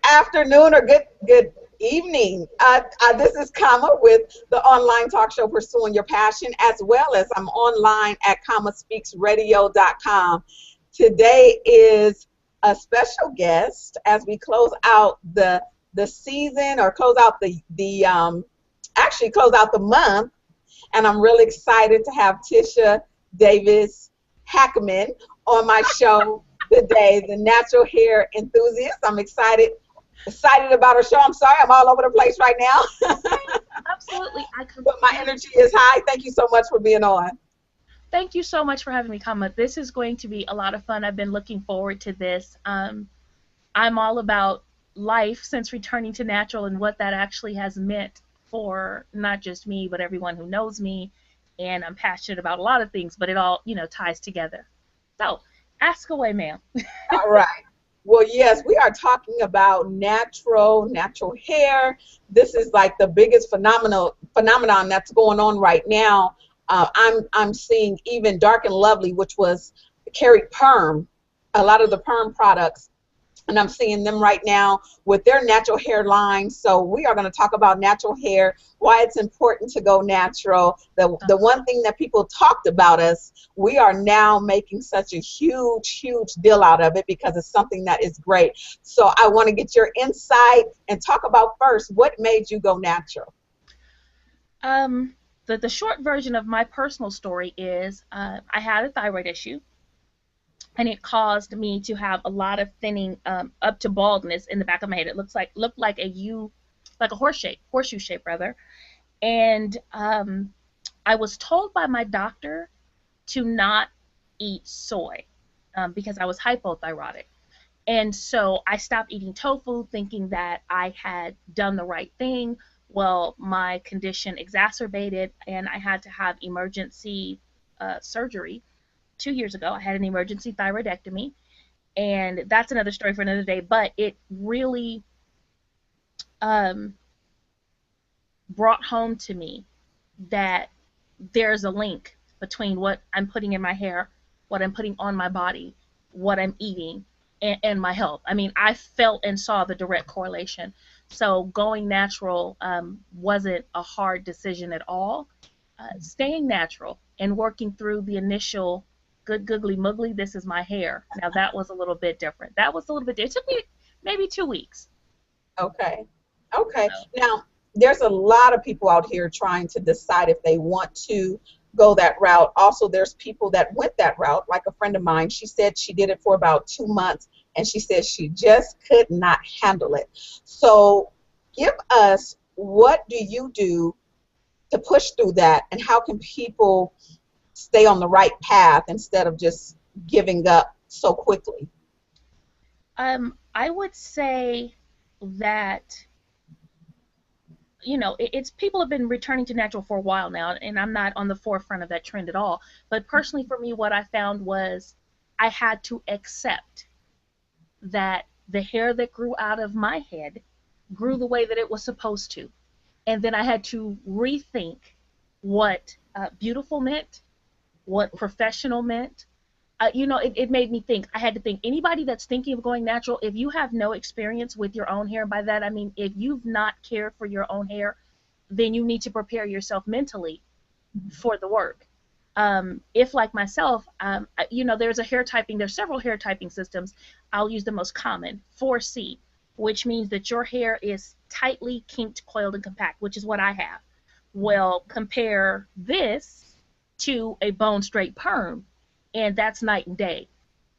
afternoon or good evening. This is Kama with the online talk show Pursuing Your Passion, as well as I'm online at kamaspeaksradio.com. Today is a special guest as we close out the season, or close out actually close out the month, and I'm really excited to have Tishea Davis-Hackaman on my show today, the natural hair enthusiast. I'm excited about her show. I'm sorry, I'm all over the place right now. Absolutely. But my energy is high. Thank you so much for being on. Thank you so much for having me, Kama. This is going to be a lot of fun. I've been looking forward to this. I'm all about life since returning to natural and what that actually has meant for not just me, but everyone who knows me. And I'm passionate about a lot of things, but it all, ties together. So, ask away, ma'am. All right. Well, yes, we are talking about natural hair. This is like the biggest phenomenon that's going on right now. I'm seeing even Dark and Lovely, which was carried perm, a lot of the perm products, and I'm seeing them right now with their natural hair line. So we are going to talk about natural hair, why it's important to go natural. The one thing that people talked about us, we are now making such a huge deal out of it because it's something that is great. So I want to get your insight and talk about first, what made you go natural? The short version of my personal story is I had a thyroid issue. And it caused me to have a lot of thinning up to baldness in the back of my head. It looked like a horseshoe shape rather. And I was told by my doctor to not eat soy because I was hypothyroidic. And so I stopped eating tofu, thinking that I had done the right thing. Well, my condition exacerbated, and I had to have emergency surgery. 2 years ago, I had an emergency thyroidectomy, and that's another story for another day, but it really brought home to me that there's a link between what I'm putting in my hair, what I'm putting on my body, what I'm eating, and my health. I mean, I felt and saw the direct correlation. So going natural wasn't a hard decision at all. Staying natural and working through the initial good googly muggly, this is my hair. Now that was a little bit different. It took me maybe 2 weeks. Okay. Now, there's a lot of people out here trying to decide if they want to go that route. Also, there's people that went that route, like a friend of mine. She said she did it for about 2 months, and she said she just could not handle it. So give us, what do you do to push through that, and how can people stay on the right path instead of just giving up so quickly? I would say that, it's people have been returning to natural for a while now, and I'm not on the forefront of that trend at all. But personally, for me, what I found was I had to accept that the hair that grew out of my head grew the way that it was supposed to. And then I had to rethink what beautiful meant, what professional meant. It made me think. I had to think, anybody that's thinking of going natural, if you have no experience with your own hair, by that I mean if you've not cared for your own hair, then you need to prepare yourself mentally for the work. If, like myself, there's several hair typing systems. I'll use the most common, 4C, which means that your hair is tightly kinked, coiled, and compact, which is what I have. Well, compare this to a bone straight perm, and that's night and day.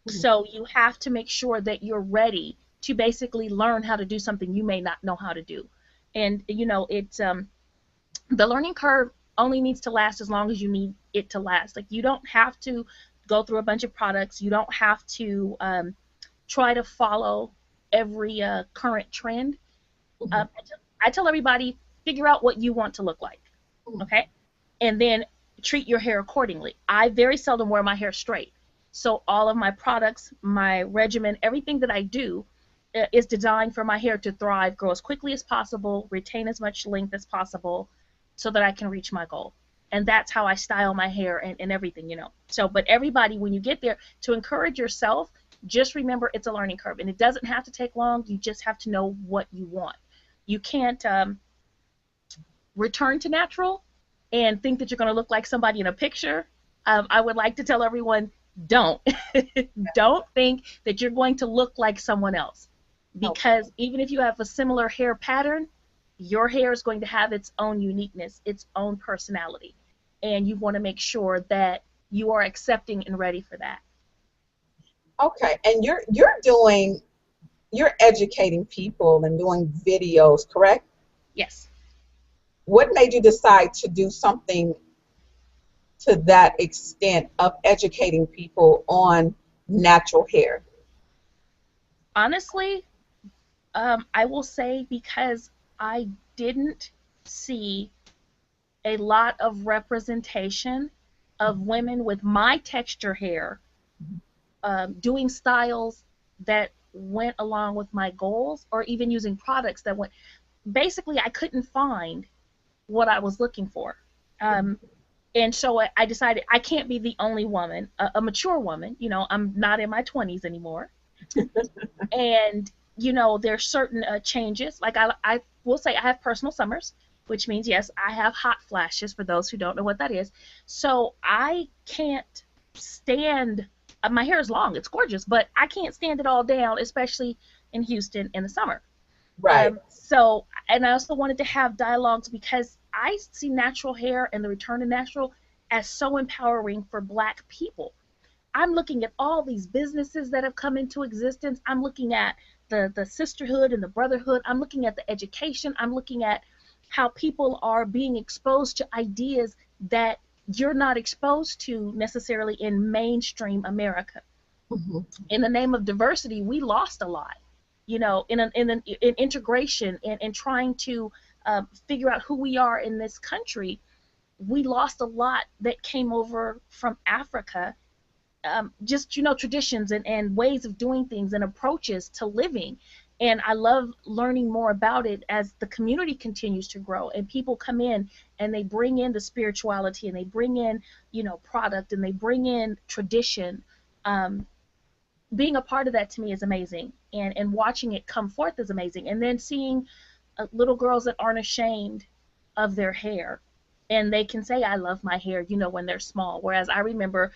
So you have to make sure that you're ready to basically learn how to do something you may not know how to do. And it's the learning curve only needs to last as long as you need it to last. Like, you don't have to go through a bunch of products. You don't have to try to follow every current trend. I tell everybody, figure out what you want to look like, okay? And then treat your hair accordingly. I very seldom wear my hair straight. So all of my products, my regimen, everything that I do is designed for my hair to thrive, grow as quickly as possible, retain as much length as possible, so that I can reach my goal. And that's how I style my hair and everything, So, but everybody, when you get there, to encourage yourself, just remember it's a learning curve, and it doesn't have to take long. You just have to know what you want. You can't return to natural and think that you're going to look like somebody in a picture. I would like to tell everyone, don't. Don't think that you're going to look like someone else, because even if you have a similar hair pattern, your hair is going to have its own uniqueness, its own personality, and you want to make sure that you are accepting and ready for that. Okay, and you're educating people and doing videos, correct? Yes. What made you decide to do something to that extent of educating people on natural hair? Honestly, I will say because I didn't see a lot of representation of women with my texture hair doing styles that went along with my goals, or even using products that went. Basically, I couldn't find what I was looking for. And so I decided I can't be the only woman, a mature woman. You know, I'm not in my 20s anymore. And, you know, there's certain changes. Like I will say I have personal summers, which means, yes, I have hot flashes for those who don't know what that is. So I can't stand, my hair is long, it's gorgeous, but I can't stand it all down, especially in Houston in the summer. Right. So, and I also wanted to have dialogues because I see natural hair and the return to natural as so empowering for Black people. I'm looking at all these businesses that have come into existence. I'm looking at the sisterhood and the brotherhood. I'm looking at the education. I'm looking at how people are being exposed to ideas that you're not exposed to necessarily in mainstream America. Mm-hmm. In the name of diversity, we lost a lot. You know, in integration and trying to figure out who we are in this country, we lost a lot that came over from Africa. Just, you know, traditions and ways of doing things and approaches to living. And I love learning more about it as the community continues to grow and people come in and they bring in the spirituality and they bring in, you know, product and they bring in tradition. Being a part of that to me is amazing, and watching it come forth is amazing. And then seeing little girls that aren't ashamed of their hair, and they can say, I love my hair, you know, when they're small. Whereas I remember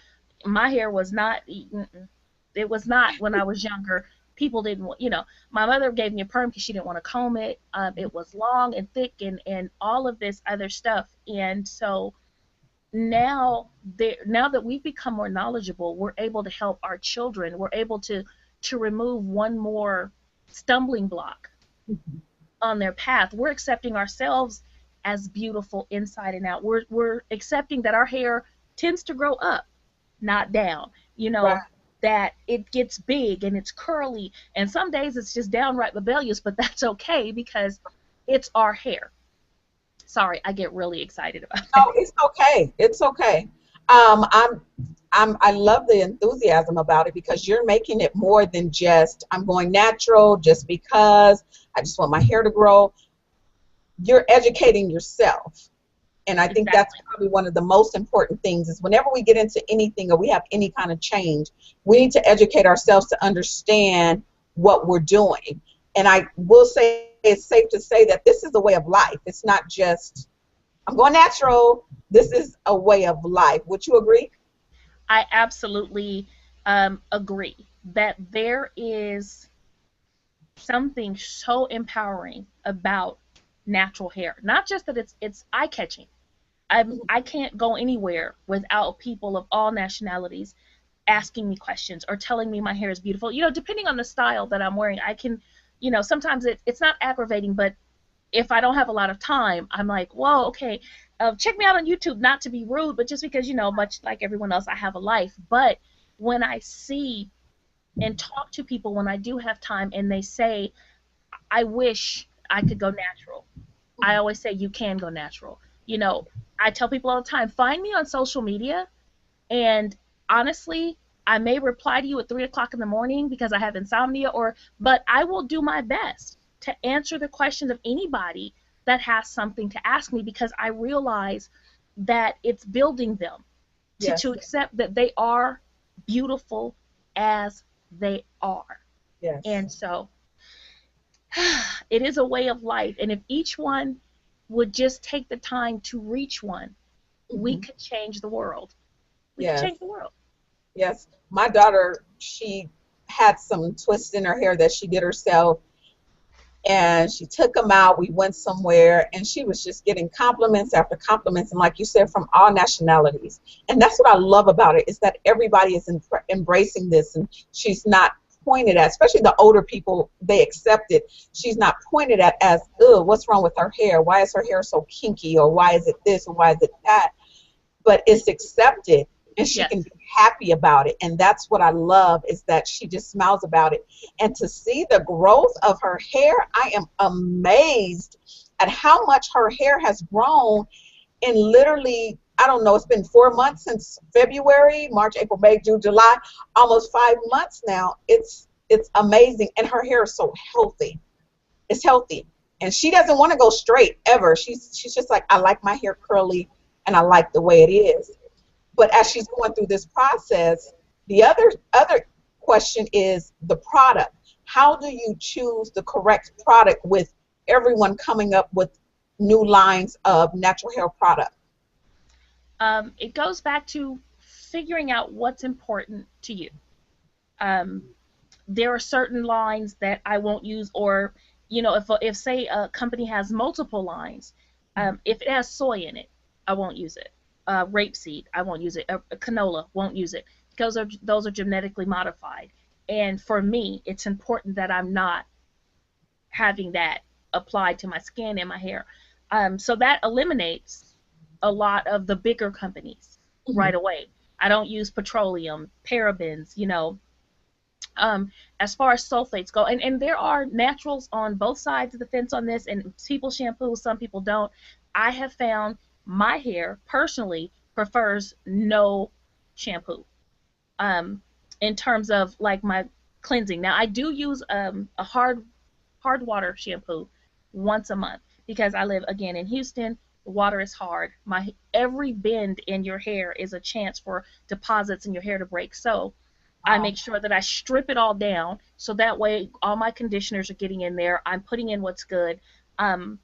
my hair was not, it was not when I was younger. People didn't want, you know, my mother gave me a perm because she didn't want to comb it. It was long and thick and all of this other stuff. And so now that we've become more knowledgeable, we're able to help our children. We're able to remove one more stumbling block on their path. We're accepting ourselves as beautiful inside and out. We're accepting that our hair tends to grow up, not down. You know, Right. that it gets big and it's curly, and some days it's just downright rebellious, but that's okay because it's our hair. Sorry, I get really excited about that. No, it's okay. It's okay. I love the enthusiasm about it because you're making it more than just I'm going natural just because I just want my hair to grow. You're educating yourself. And I think that's Exactly. probably one of the most important things is whenever we get into anything or we have any kind of change, we need to educate ourselves to understand what we're doing. And I will say it's safe to say that this is a way of life. It's not just I'm going natural. This is a way of life. Would you agree? I absolutely agree that there is something so empowering about natural hair. Not just that it's eye catching. I can't go anywhere without people of all nationalities asking me questions or telling me my hair is beautiful. You know, depending on the style that I'm wearing, I can, you know, sometimes it's not aggravating, but if I don't have a lot of time, I'm like, whoa, okay, check me out on YouTube, not to be rude, but just because, you know, much like everyone else, I have a life. But when I see and talk to people when I do have time and they say, I wish I could go natural, I always say, you can go natural. You know, I tell people all the time, find me on social media, and honestly, I may reply to you at 3 o'clock in the morning because I have insomnia, but I will do my best to answer the questions of anybody that has something to ask me because I realize that it's building them to Yes. accept that they are beautiful as they are. Yes. And so it is a way of life. And if each one would just take the time to reach one, we Hmm. could change the world. We could Yes. change the world. Yes. My daughter, she had some twists in her hair that she did herself, and she took them out. We went somewhere, and she was just getting compliments after compliments, and like you said, from all nationalities. And that's what I love about it, is that everybody is embracing this, and she's not pointed at, especially the older people, they accept it. She's not pointed at as, ugh, what's wrong with her hair? Why is her hair so kinky? Or why is it this? Or why is it that? But it's accepted, and she can Yes. be happy about it. And that's what I love, is that she just smiles about it. And to see the growth of her hair, I am amazed at how much her hair has grown in literally, I don't know, it's been 4 months since February, March, April, May, June, July, almost 5 months now. It's amazing. And her hair is so healthy. It's healthy. And she doesn't want to go straight ever. She's just like, I like my hair curly, and I like the way it is. But as she's going through this process, the other question is the product. How do you choose the correct product with everyone coming up with new lines of natural hair product? It goes back to figuring out what's important to you. Um, there are certain lines that I won't use, or if say a company has multiple lines, if it has soy in it, I won't use it. Rapeseed, I won't use it. Canola, won't use it, because those are genetically modified. And for me, it's important that I'm not having that applied to my skin and my hair. So that eliminates a lot of the bigger companies Mhm. right away. I don't use petroleum, parabens, as far as sulfates go, and there are naturals on both sides of the fence on this, and people shampoo, some people don't. I have found my hair personally prefers no shampoo, um, in terms of like my cleansing. Now I do use a hard water shampoo once a month, because I live again in Houston. The water is hard. My Every bend in your hair is a chance for deposits in your hair to break. So I Wow. make sure that I strip it all down, so that way all my conditioners are getting in there. I'm putting in what's good. Um,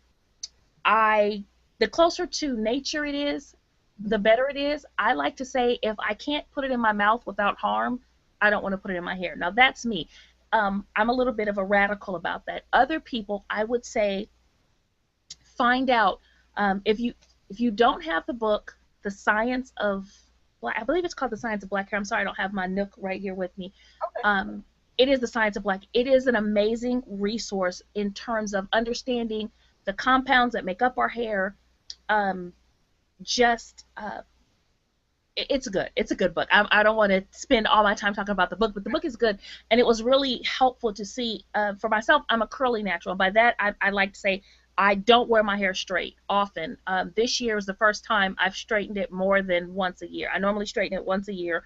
I The closer to nature it is, the better it is. I like to say, if I can't put it in my mouth without harm, I don't want to put it in my hair. Now that's me. I'm a little bit of a radical about that. Other people, I would say, find out, if you don't have the book, The Science of Black, I believe it's called The Science of Black Hair. I'm sorry, I don't have my Nook right here with me. Okay. Um, it is The Science of Black. It is an amazing resource in terms of understanding the compounds that make up our hair. Um, just it's good. It's a good book. I don't want to spend all my time talking about the book, but the book is good, and it was really helpful to see. For myself, I'm a curly natural. By that, I like to say I don't wear my hair straight often. This year is the first time I've straightened it more than once a year. I normally straighten it once a year,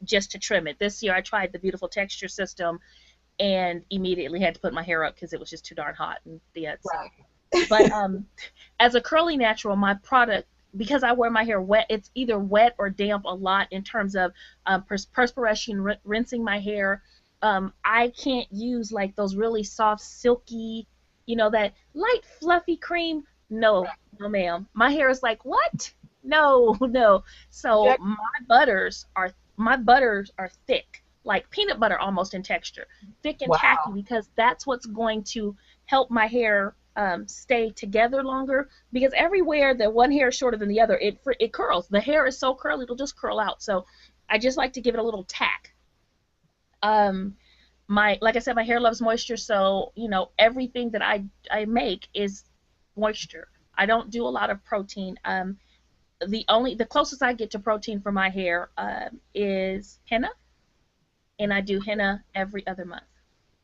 just to trim it. This year, I tried the beautiful texture system and immediately had to put my hair up because it was just too darn hot. And yeah, so. Right. But as a curly natural, my product, because I wear my hair wet, it's either wet or damp a lot in terms of perspiration, rinsing my hair. I can't use like those really soft, silky, that light, fluffy cream. No, no, ma'am. My hair is like, what? No, no. So Jack. my butters are thick, like peanut butter almost in texture, thick and tacky, Wow. because that's what's going to help my hair stay together longer. Because everywhere that one hair is shorter than the other, it curls. The hair is so curly, it'll just curl out. So I just like to give it a little tack. Um, my Like I said, my hair loves moisture, so everything that I make is moisture. I don't do a lot of protein. The closest I get to protein for my hair is henna, and I do henna every other month.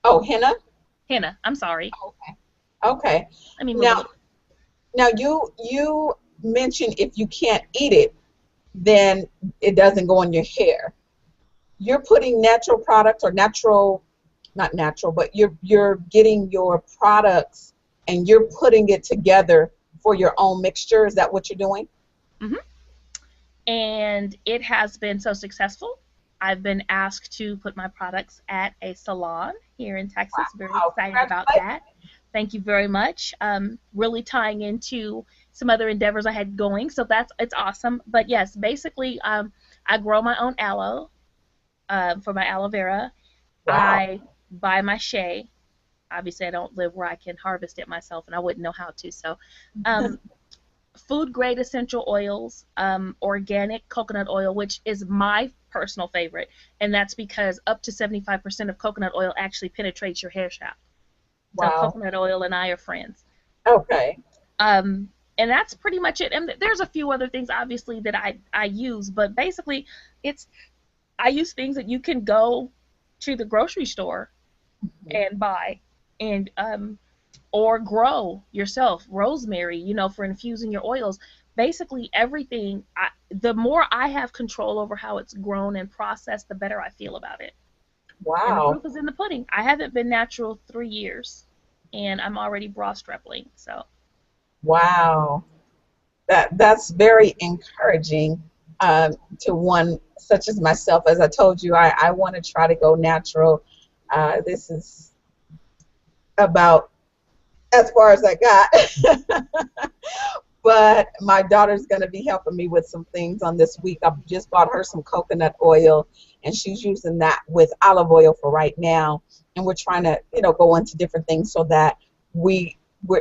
Oh, henna. Henna. I'm sorry. Okay. Okay. Let me move a Now, little. you mentioned if you can't eat it, then it doesn't go in your hair. You're putting natural products, or natural, not natural, but you're getting your products and you're putting it together for your own mixture. Is that what you're doing? And it has been so successful. I've been asked to put my products at a salon here in Texas. Very Wow, excited about congratulations. that. Thank you very much. Really tying into some other endeavors I had going, so it's awesome. But yes, basically, I grow my own aloe for my aloe vera. Wow. I buy my shea. Obviously, I don't live where I can harvest it myself, and I wouldn't know how to. So, um, food grade essential oils, organic coconut oil, which is my personal favorite, and that's because up to 75% of coconut oil actually penetrates your hair shaft. So Wow. coconut oil and I are friends. Okay. Um, and that's pretty much it. And there's a few other things, obviously, that I use, but basically, it's I use things that you can go to the grocery store and buy, and or grow yourself. Rosemary, for infusing your oils. Basically, everything. The more I have control over how it's grown and processed, the better I feel about it. And the Wow. proof is in the pudding. I haven't been natural 3 years, and I'm already bra strapling. So Wow. That's very encouraging to one such as myself. As I told you, I want to try to go natural. This is about as far as I got. But my daughter's going to be helping me with some things on this week. I just bought her some coconut oil, and she's using that with olive oil for right now. And we're trying to, go into different things so that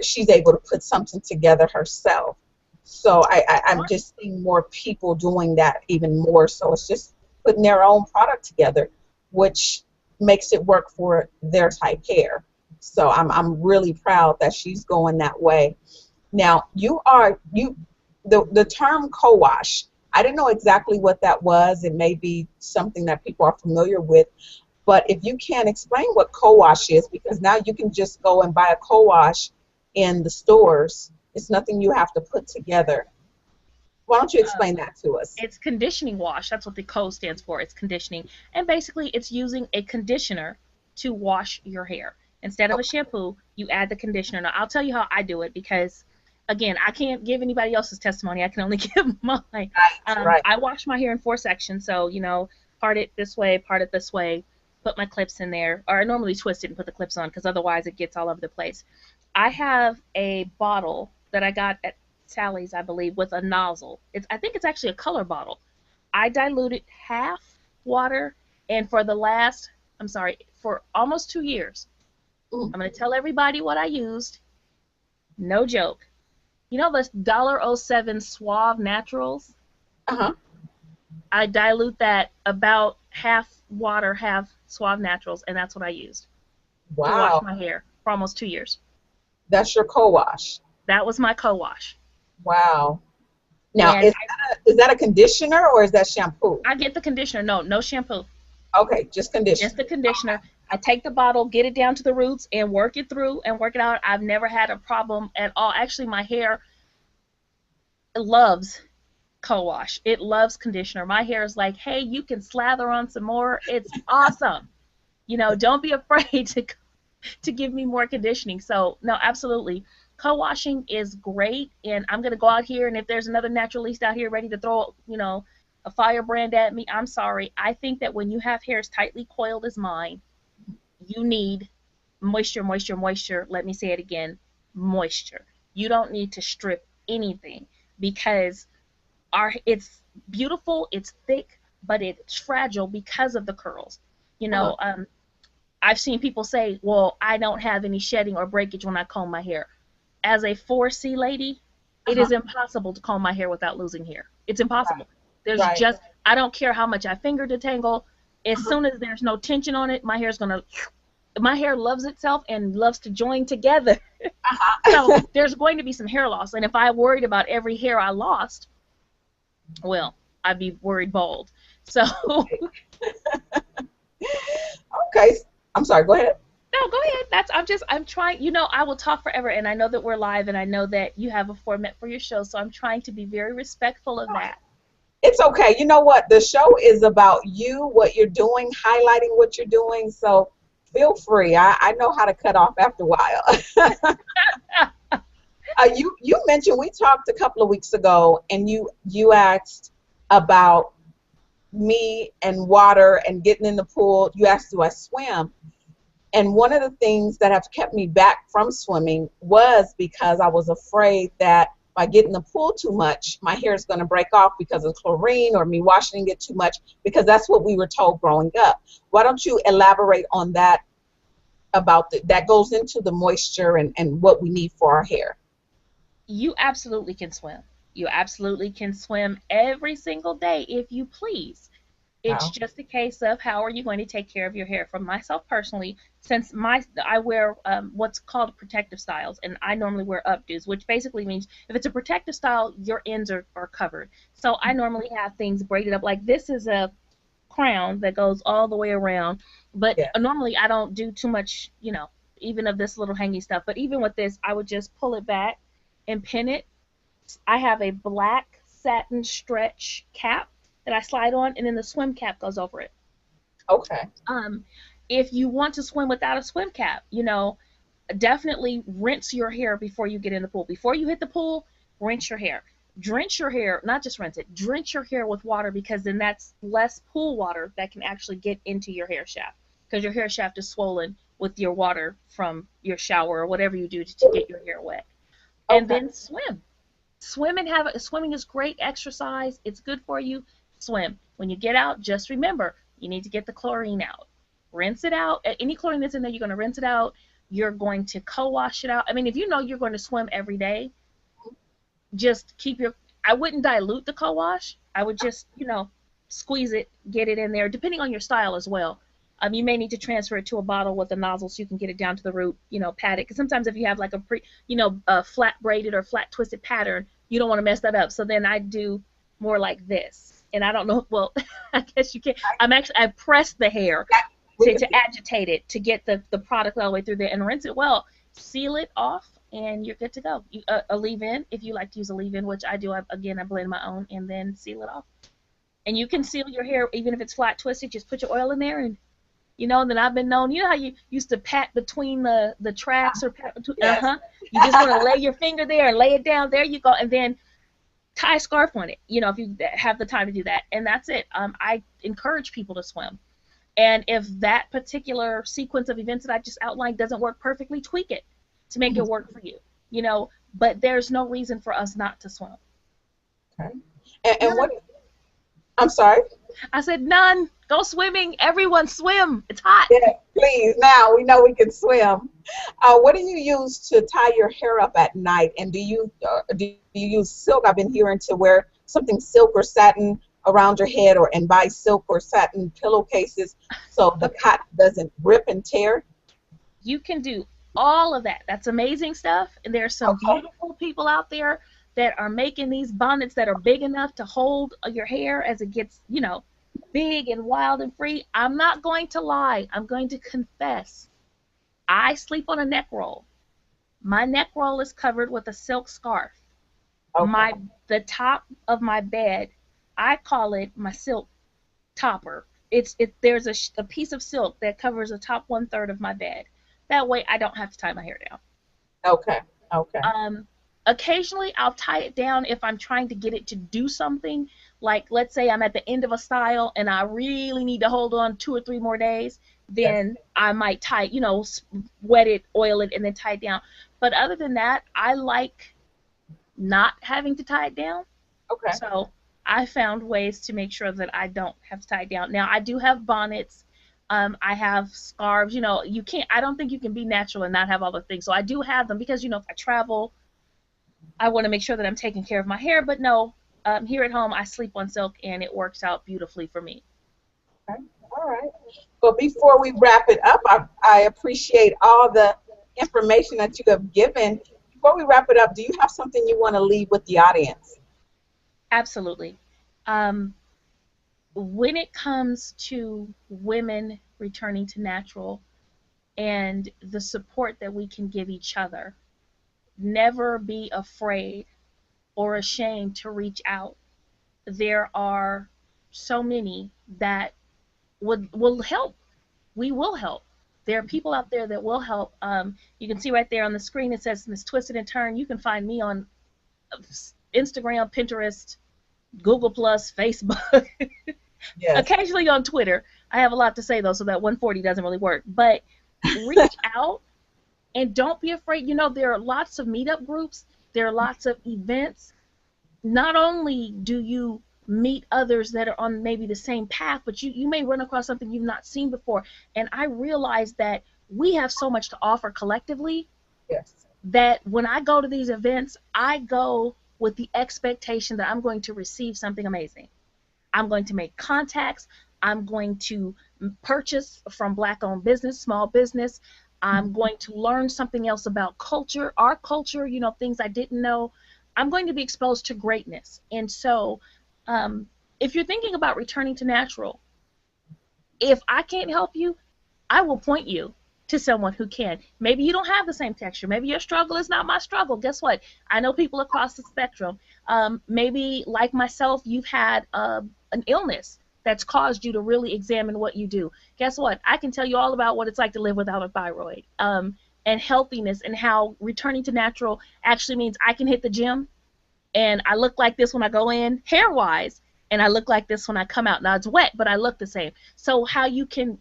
she's able to put something together herself. So I'm just seeing more people doing that even more. So it's just putting their own product together, which makes it work for their type hair. So I'm really proud that she's going that way. Now, the term co-wash, I didn't know exactly what that was. It may be something that people are familiar with, but if you can explain what co-wash is, because now you can just go and buy a co-wash in the stores. It's nothing you have to put together. Why don't you explain that to us? it's conditioning wash. That's what the co stands for. It's conditioning. And basically, it's using a conditioner to wash your hair. Instead of a shampoo, you add the conditioner. Now, I'll tell you how I do it because, again, I can't give anybody else's testimony. I can only give mine. Right. I wash my hair in 4 sections. So, part it this way, part it this way, put my clips in there. Or I normally twist it and put the clips on because otherwise it gets all over the place. I have a bottle that I got at Sally's, I believe, with a nozzle. I think it's actually a color bottle. I diluted half water, and for almost 2 years, Mm. I'm going to tell everybody what I used. No joke. You know the $1.07 Suave Naturals? Uh-huh. I dilute that about half water, half Suave Naturals, and that's what I used to wash Wow. my hair for almost 2 years. That's your co-wash. That was my co-wash. Wow. Now, And is that a conditioner or is that shampoo? I get the conditioner. No shampoo. Okay, just conditioner. Just the conditioner. I take the bottle, get it down to the roots, and work it through and work it out. I've never had a problem at all. Actually, my hair loves co-wash. It loves conditioner. My hair is like, hey, you can slather on some more. It's awesome. Don't be afraid to give me more conditioning. So, no, absolutely. Co-washing is great, and I'm going to go out here, and if there's another naturalist out here ready to throw, a firebrand at me, I'm sorry. I think that when you have hair as tightly coiled as mine, you need moisture, moisture, moisture. Let me say it again, moisture. You don't need to strip anything because it's beautiful, it's thick, but it's fragile because of the curls. I've seen people say, well, I don't have any shedding or breakage when I comb my hair. As a 4C lady, it is impossible to comb my hair without losing hair. It's impossible. There's Right. I don't care how much I finger detangle. As soon as there's no tension on it, my hair loves itself and loves to join together. So there's going to be some hair loss. And if I worried about every hair I lost, well, I'd be worried bald. So Okay. I'm sorry, go ahead. no, go ahead. I'm trying, I will talk forever, and I know that we're live, and I know that you have a format for your show, so I'm trying to be very respectful of that. It's okay. You know what? The show is about you, what you're doing, highlighting what you're doing. So feel free. I know how to cut off after a while. You mentioned we talked a couple of weeks ago, and you asked about me and water and getting in the pool. You asked, do I swim? And one of the things that have kept me back from swimming was because I was afraid that by getting in the pool too much, my hair is going to break off because of chlorine or me washing it too much, because that's what we were told growing up. Why don't you elaborate on that, about that goes into the moisture and what we need for our hair? You absolutely can swim. You absolutely can swim every single day if you please. It's Wow. just a case of how are you going to take care of your hair. For myself personally, since I wear what's called protective styles, and I normally wear updos, which basically means if it's a protective style, your ends are covered. So I normally have things braided up. Like this is a crown that goes all the way around, but Yeah. normally I don't do too much, even of this little hanging stuff. But even with this, I would just pull it back and pin it. I have a black satin stretch cap that I slide on, and then the swim cap goes over it. Okay. Um, if you want to swim without a swim cap, definitely rinse your hair before you get in the pool. Before you hit the pool, rinse your hair. Drench your hair, not just rinse it, drench your hair with water, because then that's less pool water that can actually get into your hair shaft, because your hair shaft is swollen with your water from your shower or whatever you do to get your hair wet. And Okay. then swim. Swimming is great exercise. It's good for you. Swim. When you get out, just remember you need to get the chlorine out. Rinse it out. Any chlorine that's in there, you're going to rinse it out. You're going to co-wash it out. I mean, if you know you're going to swim every day, just I wouldn't dilute the co-wash. I would just, squeeze it, get it in there, depending on your style as well. You may need to transfer it to a bottle with a nozzle so you can get it down to the root, pat it. Because sometimes if you have like a flat braided or flat twisted pattern, you don't want to mess that up. So then I do more like this. And I don't know, well, I guess you can. I press the hair to agitate it to get the product all the way through there and rinse it well. Seal it off, and you're good to go. A leave-in, if you like to use a leave-in, which I do. I blend my own, and then seal it off. And you can seal your hair even if it's flat twisted. Just put your oil in there, and then I've been known. You know how you used to pat between the tracks or pat between. Yes. You just want to lay your finger there and lay it down. There you go, and then tie a scarf on it. If you have the time to do that, and that's it. I encourage people to swim. And if that particular sequence of events that I just outlined doesn't work perfectly, tweak it to make it work for you. But there's no reason for us not to swim. Okay. And what? I'm sorry. I said none. Go swimming. Everyone swim. It's hot. Yeah, please. Now we know we can swim. What do you use to tie your hair up at night? And do you use silk? I've been hearing to wear something silk or satin around your head, and buy silk or satin pillowcases so the cotton doesn't rip and tear. You can do all of that. That's amazing stuff. And there's some beautiful people out there that are making these bonnets that are big enough to hold your hair as it gets, big and wild and free. I'm not going to lie. I'm going to confess. I sleep on a neck roll. My neck roll is covered with a silk scarf. Okay. The top of my bed, I call it my silk topper. There's a piece of silk that covers the top 1/3 of my bed. That way I don't have to tie my hair down. Okay. Okay. Occasionally I'll tie it down if I'm trying to get it to do something. Like, let's say I'm at the end of a style and I really need to hold on 2 or 3 more days, then yes, I might tie, wet it, oil it, and then tie it down. But other than that, I like not having to tie it down. Okay. So I found ways to make sure that I don't have to tie it down. Now, I do have bonnets. I have scarves. I don't think you can be natural and not have all the things. So I do have them because, if I travel, I want to make sure that I'm taking care of my hair. But no, here at home, I sleep on silk, and it works out beautifully for me. Okay. All right. But before we wrap it up, I appreciate all the information that you have given. Before we wrap it up, do you have something you want to leave with the audience? Absolutely. When it comes to women returning to natural and the support that we can give each other, never be afraid or ashamed to reach out. There are so many that will help. We will help. There are people out there that will help. You can see right there on the screen it says Miss Twisted and Turn. You can find me on Instagram, Pinterest, Google+, Facebook. Yes. Occasionally on Twitter. I have a lot to say though, so that 140 doesn't really work. But reach out and don't be afraid. There are lots of meetup groups, there are lots of events. Not only do you meet others that are on maybe the same path, but you may run across something you've not seen before. And I realize that we have so much to offer collectively Yes. that when I go to these events, I go with the expectation that I'm going to receive something amazing. I'm going to make contacts. I'm going to purchase from Black-owned business, small business. I'm going to learn something else about culture, our culture, things I didn't know. I'm going to be exposed to greatness. And so if you're thinking about returning to natural, if I can't help you, I will point you to someone who can. Maybe you don't have the same texture. Maybe your struggle is not my struggle. Guess what? I know people across the spectrum. Maybe, like myself, you've had an illness that's caused you to really examine what you do. Guess what? I can tell you all about what it's like to live without a thyroid, and healthiness, and how returning to natural actually means I can hit the gym and I look like this when I go in, hair-wise, and I look like this when I come out. Now, it's wet, but I look the same. So how you can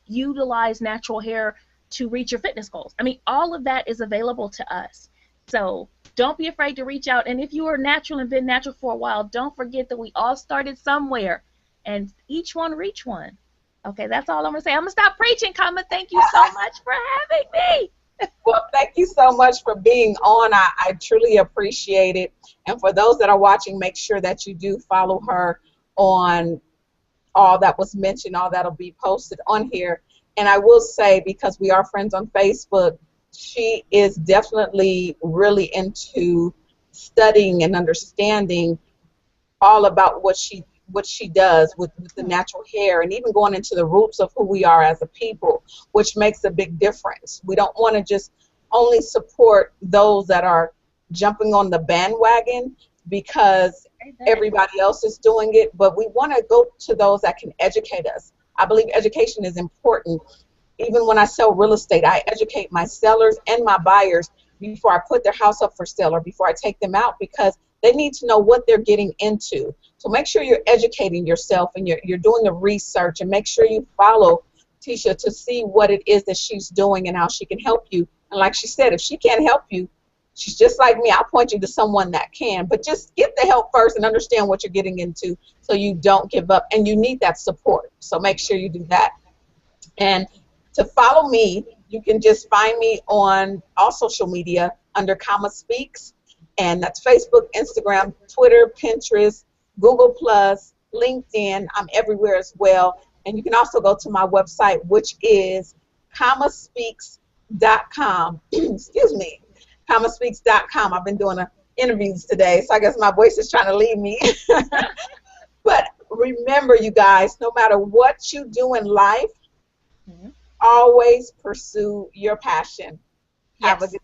utilize natural hair to reach your fitness goals. I mean, all of that is available to us. So don't be afraid to reach out. And if you are natural and been natural for a while, don't forget that we all started somewhere, and each one reach one. Okay, that's all I'm going to say. I'm going to stop preaching, Kama. Thank you so much for having me. Well, thank you so much for being on. I truly appreciate it. And for those that are watching, make sure that you do follow her on all that was mentioned, all that'll be posted on here. And I will say, because we are friends on Facebook, she is definitely really into studying and understanding all about what she does with the natural hair, and even going into the roots of who we are as a people, which makes a big difference. We don't want to just only support those that are jumping on the bandwagon because everybody else is doing it, but we want to go to those that can educate us. I believe education is important. Even when I sell real estate, I educate my sellers and my buyers before I put their house up for sale or before I take them out, because they need to know what they're getting into. So make sure you're educating yourself and you're doing the research, and make sure you follow Tishea to see what it is that she's doing and how she can help you. And like she said, if she can't help you, she's just like me. I'll point you to someone that can. But just get the help first and understand what you're getting into so you don't give up. And you need that support. So make sure you do that. And to follow me, you can just find me on all social media under Kama Speaks. And that's Facebook, Instagram, Twitter, Pinterest, Google+, LinkedIn. I'm everywhere as well. And you can also go to my website, which is kamaspeaks.com. Excuse me, kamaspeaks.com. I've been doing interviews today, so I guess my voice is trying to leave me. But remember, you guys, no matter what you do in life, always pursue your passion. Yes. Have a good